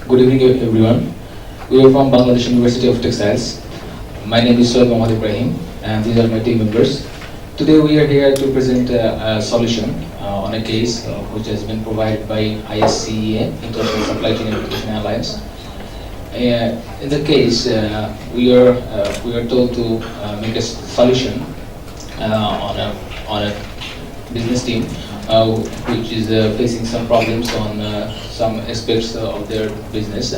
Good evening, everyone. We are from Bangladesh University of Textiles. My name is Sohaib Mohammad Ibrahim, and these are my team members. Today, we are here to present a solution on a case which has been provided by ISCEA, International Supply Chain Application Alliance. In the case, we are told to make a solution on a business team which is facing some problems on some aspects of their business.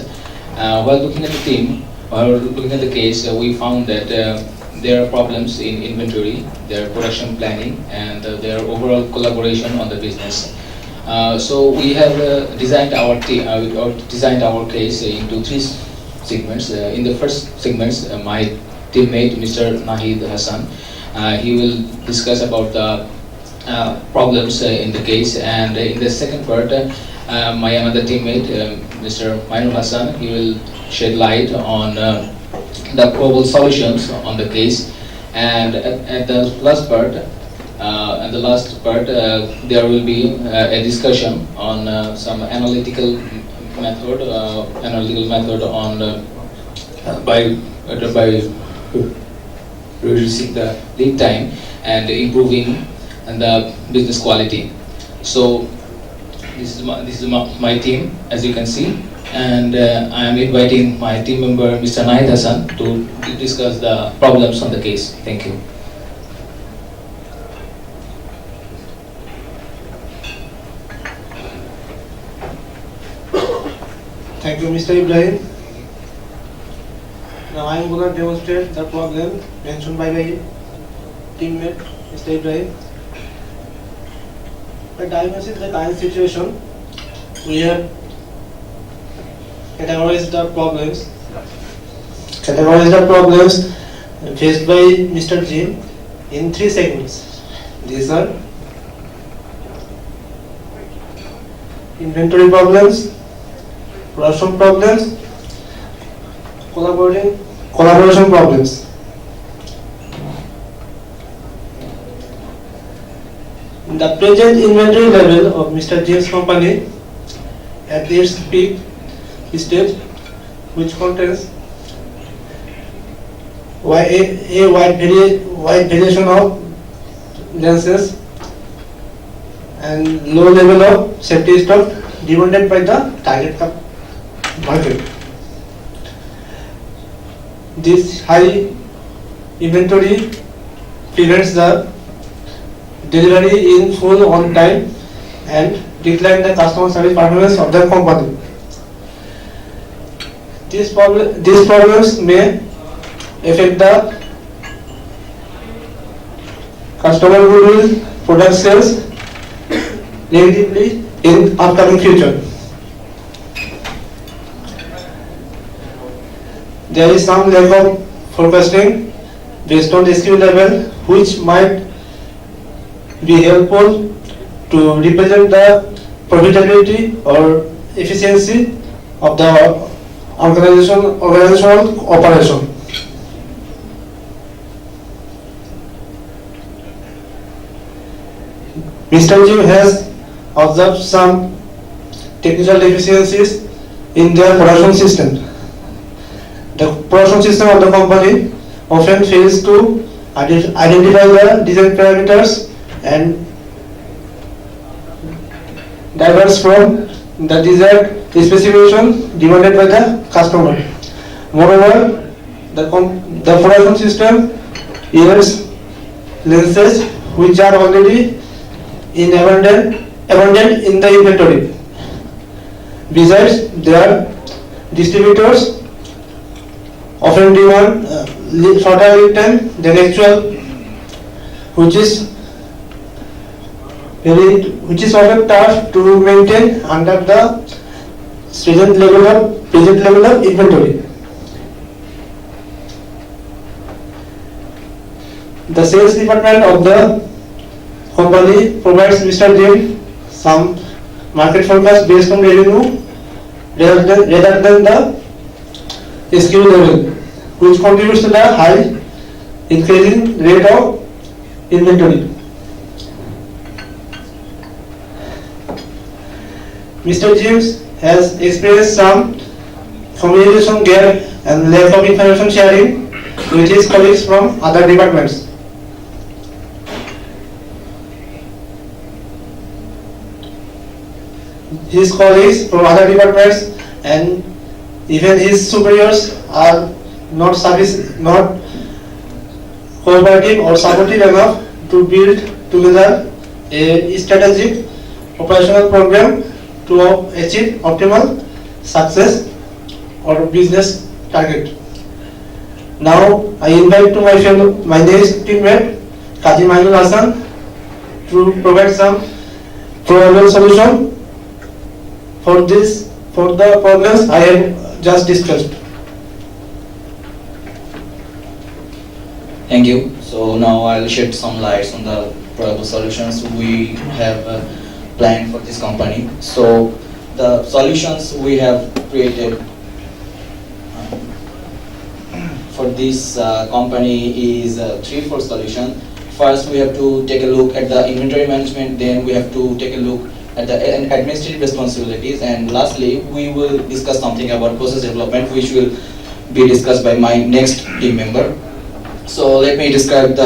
While looking at the team, while looking at the case, we found that there are problems in inventory, their production planning, and their overall collaboration on the business. So we have designed our case into three segments. In the first segment, my teammate, Mr. Nahid Hassan, he will discuss about the problems in the case, and in the second part, my another teammate, Mr. Mainul Hassan, he will shed light on the probable solutions on the case, and at the last part, there will be a discussion on some analytical method on by reducing the lead time and improving the business quality. So this is my team, as you can see, and I am inviting my team member, Mr. Nahid Hassan, to discuss the problems on the case. Thank you. Thank you, Mr. Ibrahim. Now I am going to demonstrate the problem mentioned by my teammate, Mr. Ibrahim. By diagnosing the current situation, we have categorized the problems faced by Mr. Jim in three segments. These are inventory problems, production problems, collaboration problems. The present inventory level of Mr. James' company at its peak stage, which contains a wide variation of lenses and low level of safety stock demanded by the target market. This high inventory prevents the delivery in full on time and decline the customer service performance of the company. These problems may affect the customer goodwill, product sales negatively in upcoming future. There is some lack of forecasting based on the SKU level, which might be helpful to represent the profitability or efficiency of the organizational operation. Mr. Jim has observed some technical deficiencies in their production system. The production system of the company often fails to identify the design parameters and diverge from the desired specification demanded by the customer. Moreover, the production system uses lenses which are already in abundant in the inventory. Besides, their distributors often demand shorter lead time than actual, which is often tough to maintain under the present level of inventory. The sales department of the company provides Mr. Jim some market forecast based on revenue rather than the SKU level, which contributes to the high increasing rate of inventory. Mr. James has experienced some communication gap and lack of information sharing with his colleagues from other departments. His colleagues from other departments and even his superiors are not cooperative or supportive enough to build together a strategic operational program to achieve optimal success or business target. Now I invite to my next teammate Kaji Mainul Hassan to provide some probable solution for the problems I have just discussed. Thank you. So now I'll shed some lights on the probable solutions we have planned for this company. So the solutions we have created for this company is 3-4 solution. First, we have to take a look at the inventory management. Then we have to take a look at the administrative responsibilities, and lastly, we will discuss something about process development, which will be discussed by my next team member. So let me describe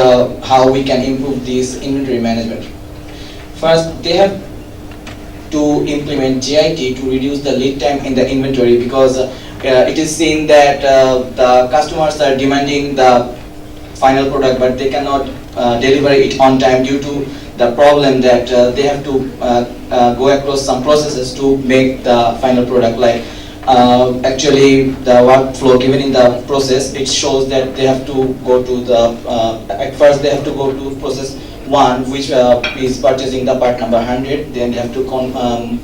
how we can improve this inventory management. First, they have to implement GIT to reduce the lead time in the inventory, because it is seen that the customers are demanding the final product, but they cannot deliver it on time due to the problem that they have to go across some processes to make the final product. Like actually the workflow given in the process, it shows that they have to go to the at first they have to go to process 1, which is purchasing the part number 100. Then they have to convert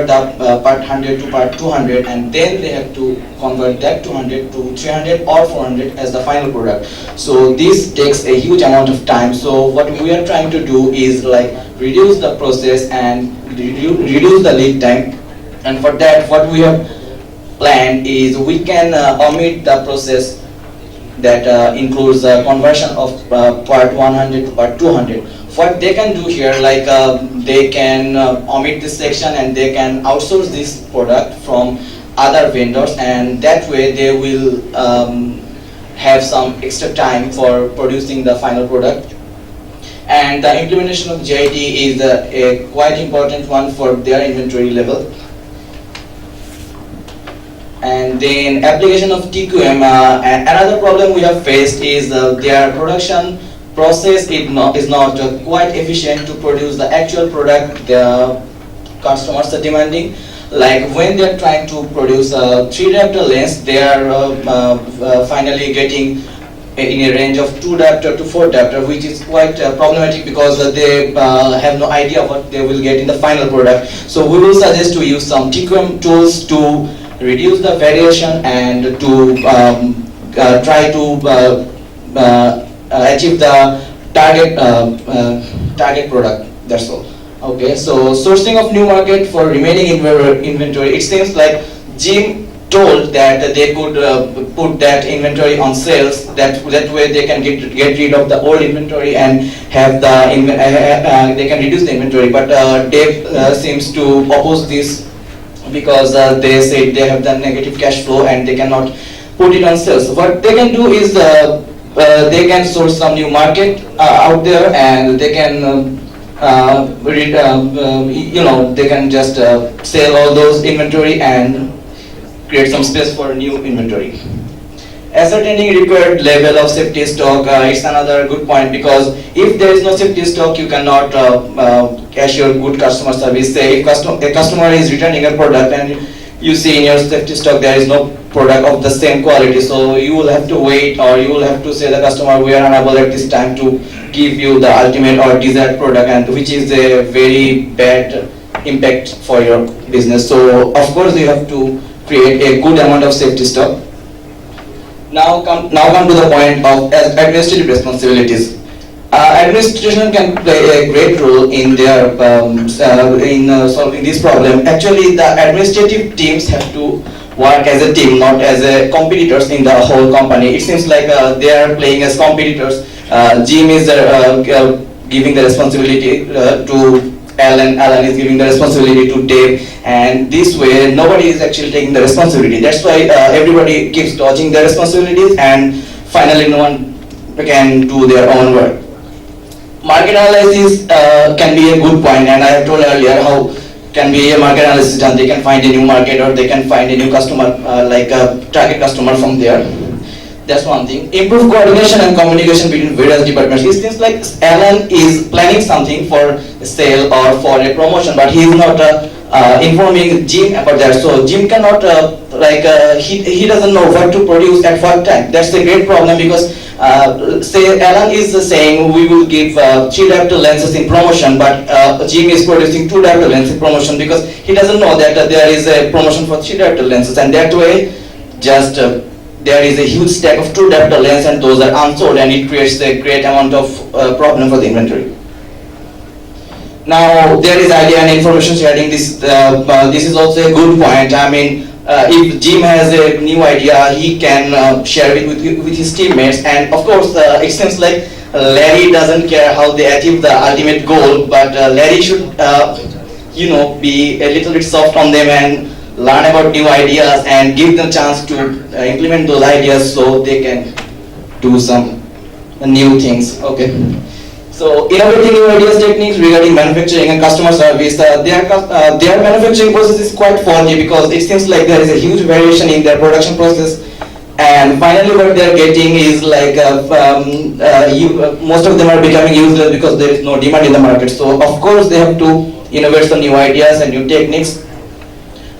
the part 100 to part 200, and then they have to convert that 200 to 300 or 400 as the final product. So this takes a huge amount of time. So what we are trying to do is reduce the process and reduce the lead time. And for that, what we have planned is we can omit the process that includes the conversion of part 100 to part 200. What they can do here, they can omit this section and they can outsource this product from other vendors, and that way they will have some extra time for producing the final product. And the implementation of GIT is a quite important one for their inventory level. And then application of TQM, another problem we have faced is their production process is not quite efficient to produce the actual product the customers are demanding. Like when they are trying to produce a 3 diopter lens, they are finally getting in a range of 2 diopter to 4 diopter, which is quite problematic because they have no idea what they will get in the final product. So we will suggest to use some TQM tools to reduce the variation and to try to achieve the target product. That's all. Okay, so sourcing of new market for remaining inventory. It seems like Jim told that they could put that inventory on sales. That way they can get rid of the old inventory and have they can reduce the inventory. But Dave seems to oppose this because they say they have the negative cash flow and they cannot put it on sales. What they can do is they can source some new market out there, and they can they can just sell all those inventory and create some space for new inventory. Ascertaining required level of safety stock is another good point, because if there is no safety stock, you cannot assure good customer service. Say if a customer is returning a product and you see in your safety stock there is no product of the same quality, so you will have to wait, or you will have to say the customer, we are unable at this time to give you the ultimate or desired product, and which is a very bad impact for your business. So of course you have to create a good amount of safety stock. Now come to the point of administrative responsibilities. Administration can play a great role in their solving this problem. Actually, the administrative teams have to work as a team, not as a competitors in the whole company. It seems like they are playing as competitors. Jim is giving the responsibility to Alan is giving the responsibility to Dave, and this way nobody is actually taking the responsibility. That's why everybody keeps dodging their responsibilities, and finally no one can do their own work. Market analysis can be a good point, and I have told earlier how can be a market analysis done. They can find a new market, or they can find a new customer, like a target customer from there. That's one thing. Improve coordination and communication between various departments. It seems like Alan is planning something for a sale or for a promotion, but he is not informing Jim about that. So Jim cannot, he doesn't know what to produce at what time. That's a great problem, because say Alan is saying we will give 3 diopter lenses in promotion, but Jim is producing 2 diopter lenses in promotion, because he doesn't know that there is a promotion for 3 diopter lenses, and that way just there is a huge stack of 2 diopter lenses, and those are unsold, and it creates a great amount of problem for the inventory. Now there is idea and information sharing. This is also a good point. I mean, if Jim has a new idea, he can share it with his teammates, and of course it seems like Larry doesn't care how they achieve the ultimate goal, but Larry should be a little bit soft on them and learn about new ideas and give them a chance to implement those ideas, so they can do some new things. Okay. So innovating new ideas, techniques regarding manufacturing and customer service. Their manufacturing process is quite faulty, because it seems like there is a huge variation in their production process, and finally what they are getting is like most of them are becoming useless because there is no demand in the market. So of course they have to innovate some new ideas and new techniques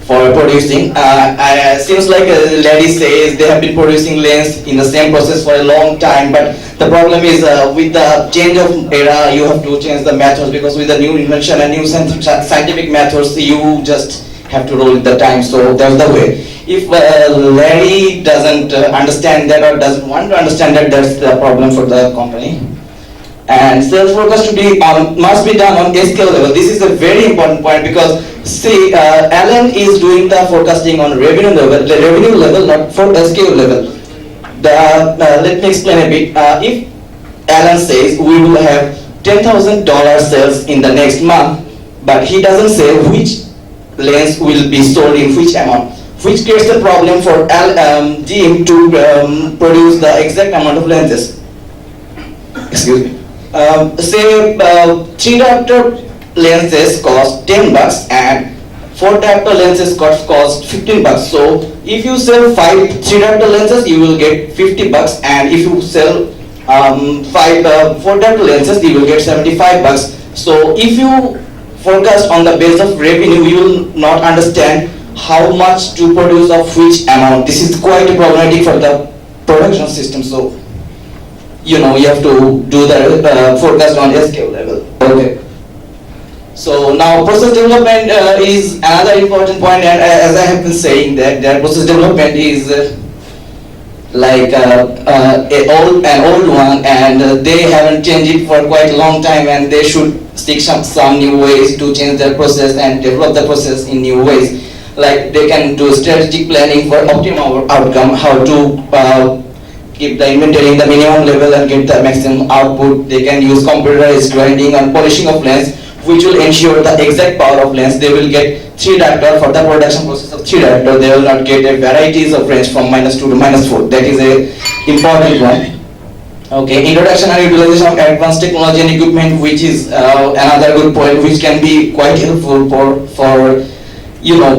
for producing. Seems like Larry says they have been producing lens in the same process for a long time, but the problem is with the change of era, you have to change the methods, because with the new invention and new scientific methods, you just have to roll with the time. So that's the way. If Larry doesn't understand that, or doesn't want to understand that, that's the problem for the company. And sales forecast must be done on SCale level. This is a very important point, because see, Alan is doing the forecasting on revenue level, not for SCale level. Let me explain a bit. If Alan says we will have $10,000 sales in the next month, but he doesn't say which lens will be sold in which amount, which creates a problem for Jim to produce the exact amount of lenses. Excuse me. Say 3 diopter lenses cost $10 and 4 diopter lenses cost $15. So if you sell 5 3 diopter lenses, you will get $50, and if you sell 4 diopter lenses, you will get $75. So if you forecast on the base of revenue, you will not understand how much to produce of which amount. This is quite problematic for the production system. So you have to do the forecast on SKU level. Okay. So now process development is another important point, and as I have been saying, that their process development is like an old one, and they haven't changed it for quite a long time, and they should stick some new ways to change their process and develop the process in new ways. Like they can do strategic planning for optimal outcome, how to keep the inventory in the minimum level and get the maximum output. They can use computerized grinding and polishing of lens, which will ensure the exact power of lens. They will get 3 diopter for the production process of 3 diopter. They will not get a varieties of range from -2 to -4. That is a important one. Okay, introduction and utilization of advanced technology and equipment, which is another good point, which can be quite helpful for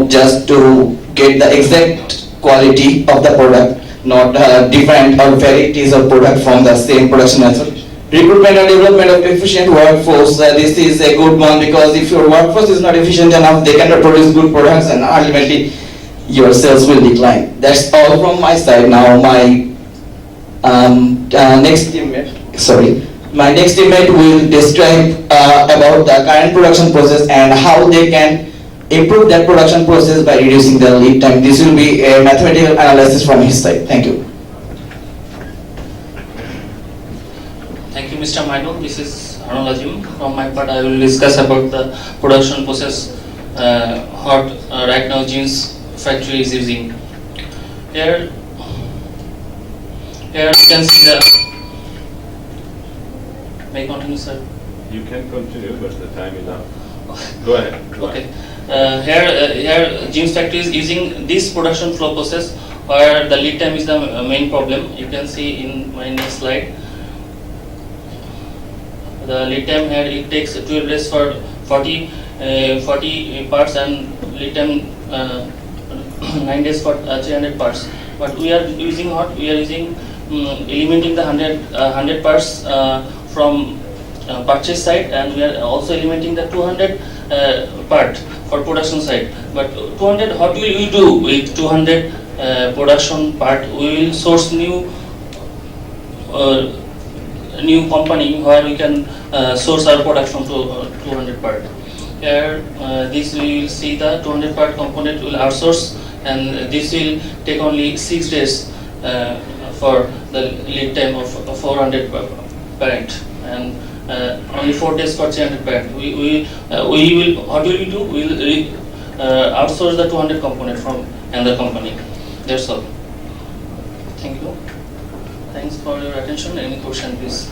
just to get the exact quality of the product, not different or varieties of product from the same production method. Recruitment and development of efficient workforce. This is a good one, because if your workforce is not efficient enough, they cannot produce good products, and ultimately your sales will decline. That's all from my side. Now my next teammate will describe about the current production process and how they can improve that production process by reducing the lead time. This will be a mathematical analysis from his side. Thank you. Thank you, Mr. Mainu. This is Anulajim. From my part, I will discuss about the production process what right now Jim's factory is using. Here you can see the. May I continue, sir? You can continue, but the time is up. Go ahead. Okay. Here Jeans factory is using this production flow process where the lead time is the main problem. You can see in my next slide. The lead time here, it takes 12 days for 40 parts and lead time 9 days for 300 parts. But we are using what? We are using eliminating the 100 parts from purchase side, and we are also eliminating the 200 part for production side. But 200, what will we do with 200 production part? We will source new company where we can source our production to 200 part. Here, this we will see the 200 part component will outsource, and this will take only 6 days for the lead time of 400 parent, and only 4 days for 300 parent. We will, what will we do? We will outsource the 200 component from another company. That's all. Thank you. Thanks for your attention. Any question, please?